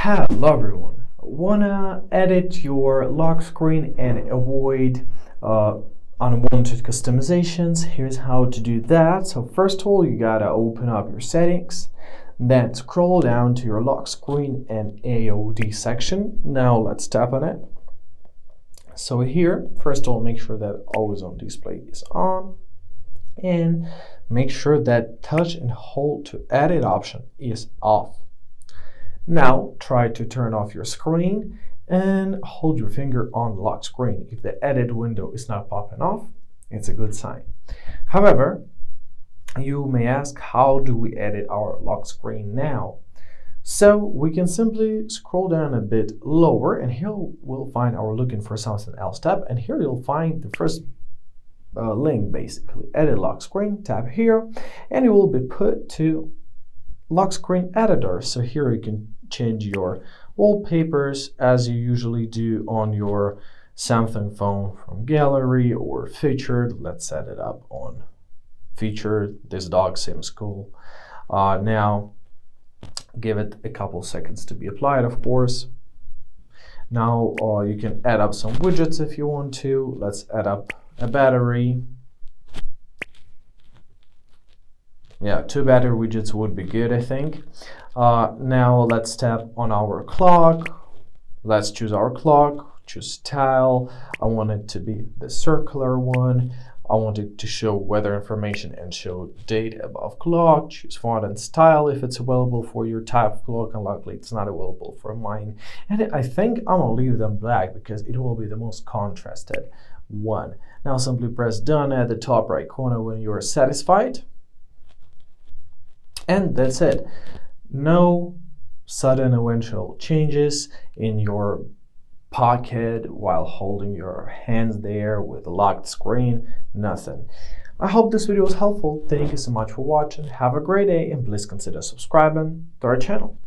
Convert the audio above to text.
Hello everyone. Wanna edit your lock screen and avoid unwanted customizations? Here's how to do that. So first of all, you gotta open up your settings, then scroll down to your lock screen and AOD section. Now let's tap on it. So here, first of all, make sure that always on display is on, and make sure that touch and hold to edit option is off. Now try to turn off your screen and hold your finger on the lock screen. If the edit window is not popping off, it's a good sign. However, you may ask, how do we edit our lock screen now? So we can simply scroll down a bit lower, and here we'll find our looking for something else tab, and here you'll find the first link, basically edit lock screen. Tap here and you will be put to lock screen editor. So here you can change your wallpapers as you usually do on your Samsung phone from gallery or featured. Let's set it up on featured. This dog seems cool. Now give it a couple seconds to be applied, of course. Now you can add up some widgets if you want to. Let's add up a battery. Yeah, 2 battery widgets would be good, I think. Now let's tap on our clock. Let's choose our clock, choose style. I want it to be the circular one. I want it to show weather information and show date above clock. Choose font and style if it's available for your type of clock, and luckily it's not available for mine. And I think I'm gonna leave them black because it will be the most contrasted one. Now simply press done at the top right corner when you are satisfied. And that's it. No sudden eventual changes in your pocket while holding your hands there with a locked screen, nothing. I hope this video was helpful. Thank you so much for watching. Have a great day, and please consider subscribing to our channel.